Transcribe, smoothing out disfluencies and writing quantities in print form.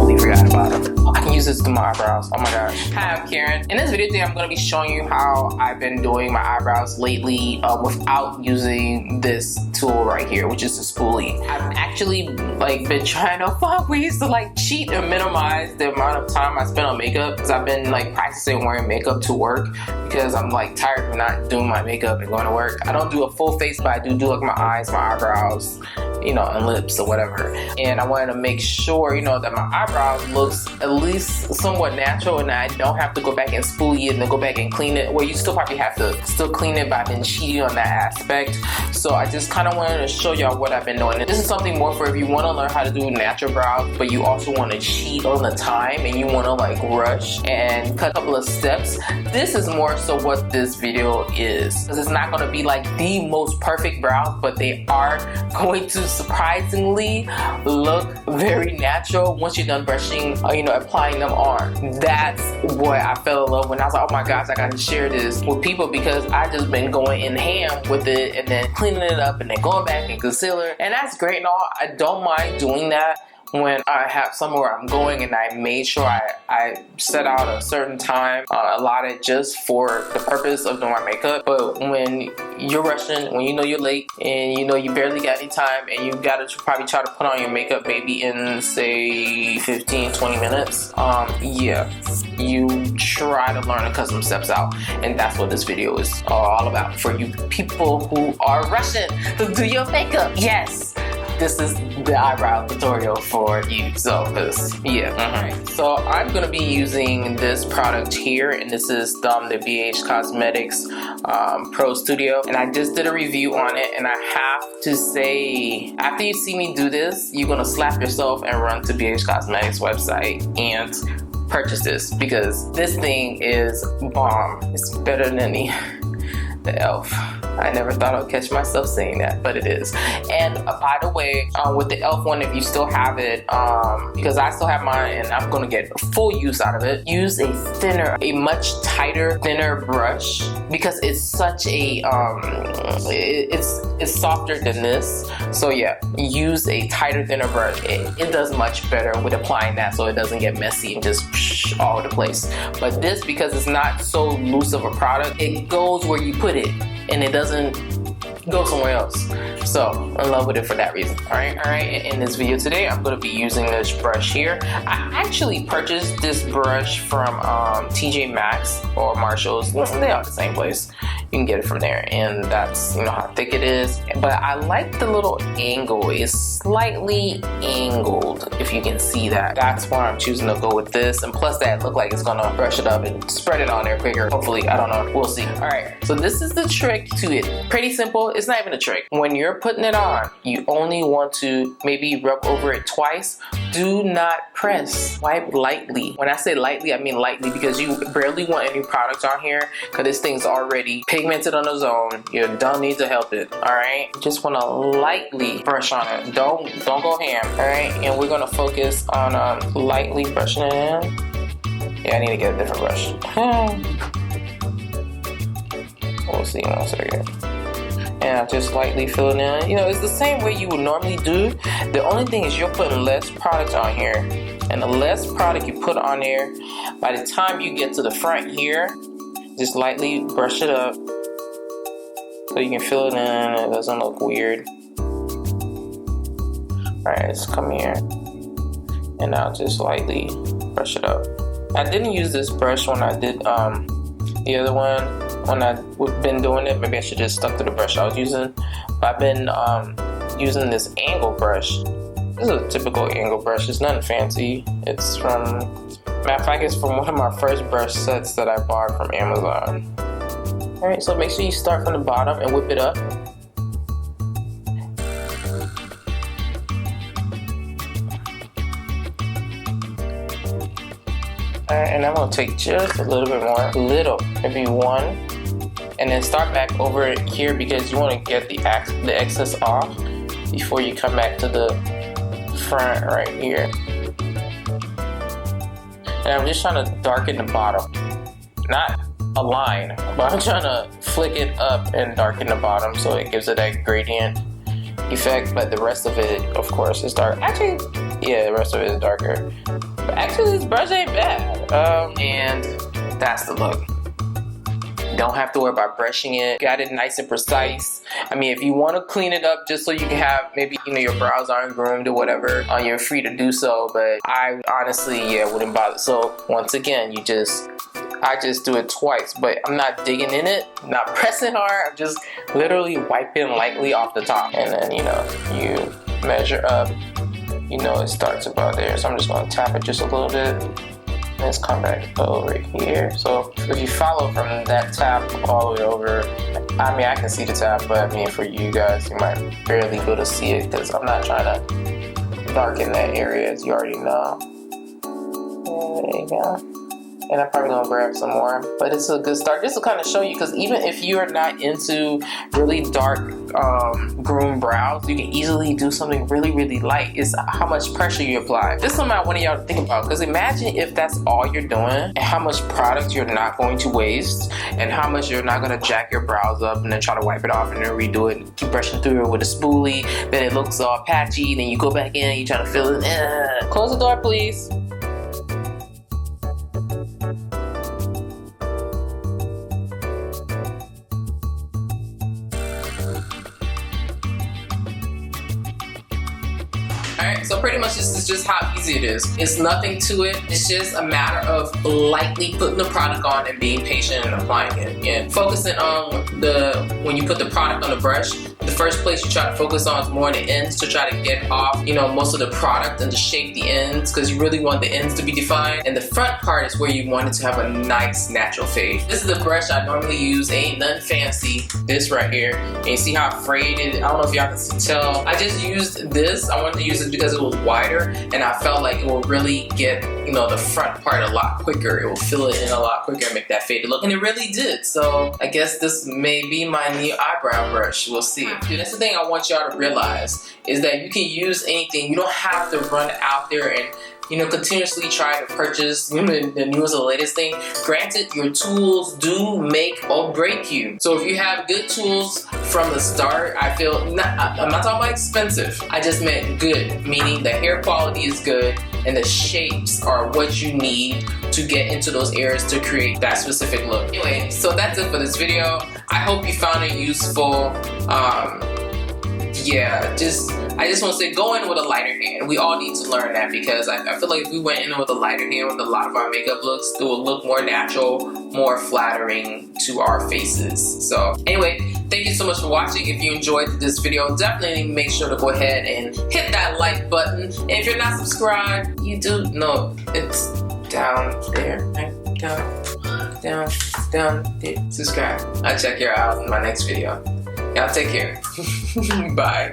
totally forgot about them. I can use this to my eyebrows. Oh my gosh. Hi, I'm Karen. In this video today, I'm going to be showing you how I've been doing my eyebrows lately without using this tool right here, which is the spoolie. I've actually been trying to find ways to cheat and minimize the amount of time I spend on makeup, because I've been practicing wearing makeup to work because I'm tired of not doing my makeup and going to work. I don't do a full face, but I do my eyes, my eyebrows, you know, and lips or whatever. And I wanted to make sure, you know, that my eyebrows looks at least somewhat natural and I don't have to go back and spoolie it and then go back and clean it. Well, you still probably have to still clean it, but I've been cheating on that aspect. So I just kind of wanted to show y'all what I've been doing. And this is something more for if you want to learn how to do natural brows, but you also want to cheat on the time and you want to rush and cut a couple of steps. This is more so what this video is. Because it's not going to be the most perfect brows, but they are going to surprisingly look very natural once you're done brushing, you know, applying them on. That's what I fell in love when I was like, oh my gosh, I gotta share this with people, because I just been going in ham with it and then cleaning it up and then going back and concealer, and that's great and all. I don't mind doing that when I have somewhere I'm going and I made sure I set out a certain time allotted just for the purpose of doing my makeup. But when you're rushing, when you know you're late and you know you barely got any time and you gotta probably try to put on your makeup maybe in say 15-20 minutes, yeah, you try to learn to cut some steps out, and that's what this video is all about for you people who are rushing to do your makeup. Yes, this is the eyebrow tutorial for you. So yeah. So I'm gonna be using this product here, and this is the BH Cosmetics Pro Studio, and I just did a review on it, and I have to say, after you see me do this, you're gonna slap yourself and run to BH Cosmetics website and purchase this, because this thing is bomb. It's better than the e.l.f. I never thought I'd catch myself saying that, but it is. And by the way, with the e.l.f. one, if you still have it, because I still have mine and I'm gonna get full use out of it, use a much tighter, thinner brush, because it's such a, it's softer than this. So yeah, use a tighter, thinner brush. It does much better with applying that, so it doesn't get messy and just all over the place. But this, because it's not so loose of a product, it goes where you put it, and it doesn't go somewhere else. So I'm in love with it for that reason. Alright, in this video today, I'm going to be using this brush here. I actually purchased this brush from TJ Maxx or Marshall's. They are the same place. You can get it from there, and that's, you know, how thick it is. But I like the little angle. It's slightly angled, if you can see that. That's why I'm choosing to go with this, and plus that look like it's gonna brush it up and spread it on there quicker. Hopefully, I don't know, we'll see. Alright, so this is the trick to it. Pretty simple. It's not even a trick. When you're putting it on, you only want to maybe rub over it twice. Do not press. Wipe lightly. When I say lightly, I mean lightly, because you barely want any products on here, because this thing's already pigmented on its own. You don't need to help it. Alright, just want to lightly brush on it. Don't go ham. Alright, and we're gonna focus on lightly brushing it in. Yeah, I need to get a different brush. We'll see in 1 second. And I just lightly fill it in. You know, it's the same way you would normally do. The only thing is you're putting less product on here, and the less product you put on there, by the time you get to the front here, just lightly brush it up so you can fill it in. It doesn't look weird. Alright, let's come here, and I'll just lightly brush it up. I didn't use this brush when I did the other one. When I've been doing it, maybe I should just stuck to the brush I was using. But I've been using this angle brush. This is a typical angle brush. It's nothing fancy. It's from, matter of fact, it's from one of my first brush sets that I bought from Amazon. Alright, so make sure you start from the bottom and whip it up. Alright, and I'm going to take just a little bit more. Maybe one. And then start back over here, because you want to get the excess off before you come back to the front right here. And I'm just trying to darken the bottom. Not a line, but I'm trying to flick it up and darken the bottom so it gives it that gradient effect, but the rest of it, of course, is dark. Actually, Yeah, the rest of it is darker. But actually, this brush ain't bad. And that's the look. Don't have to worry about brushing it. Got it nice and precise. I mean, if you want to clean it up just so you can have maybe, you know, your brows aren't groomed or whatever, you're free to do so. But I honestly, yeah, wouldn't bother. So once again, I just do it twice, but I'm not digging in it, not pressing hard. I'm just literally wiping lightly off the top, and then, you know, you measure up. You know, it starts about there, so I'm just gonna tap it just a little bit. Let's come back over here. So if you follow from that tap all the way over, I mean, I can see the tap, but I mean, for you guys, you might barely be able to see it because I'm not trying to darken that area, as you already know. There you go. And I'm probably gonna grab some more, but it's a good start. This will kind of show you, because even if you're not into really dark groomed brows, you can easily do something really, really light. It's how much pressure you apply. This is something I want y'all to think about, because imagine if that's all you're doing, and how much product you're not going to waste, and how much you're not gonna jack your brows up and then try to wipe it off and then redo it and keep brushing through it with a spoolie. Then it looks all patchy, then you go back in and you try to fill it. Close the door, please. Alright, so pretty much this is just how easy it is. It's nothing to it. It's just a matter of lightly putting the product on and being patient and applying it. And focusing on when you put the product on the brush, the first place you try to focus on is more on the ends to try to get off, you know, most of the product and to shape the ends, because you really want the ends to be defined. And the front part is where you want it to have a nice natural fade. This is the brush I normally use. Ain't nothing fancy. This right here. And you see how frayed it is? I don't know if y'all can tell. I just used this. I wanted to use it because it was wider, and I felt like it will really get, you know, the front part a lot quicker. It will fill it in a lot quicker and make that faded look, and it really did. So I guess this may be my new eyebrow brush. We'll see. Dude, that's the thing I want y'all to realize, is that you can use anything. You don't have to run out there and, you know, continuously try to purchase, you know, the newest or the latest thing. Granted, your tools do make or break you. So if you have good tools from the start, I feel, I'm not talking about expensive. I just meant good, meaning the hair quality is good and the shapes are what you need to get into those areas to create that specific look. Anyway, so that's it for this video. I hope you found it useful. Yeah, I just want to say, go in with a lighter hand. We all need to learn that, because I feel like if we went in with a lighter hand with a lot of our makeup looks, it will look more natural, more flattering to our faces. So anyway, thank you so much for watching. If you enjoyed this video, definitely make sure to go ahead and hit that like button. And if you're not subscribed, you do know it's down there, right? Down there. Subscribe. I'll check you out in my next video. Y'all take care. Bye.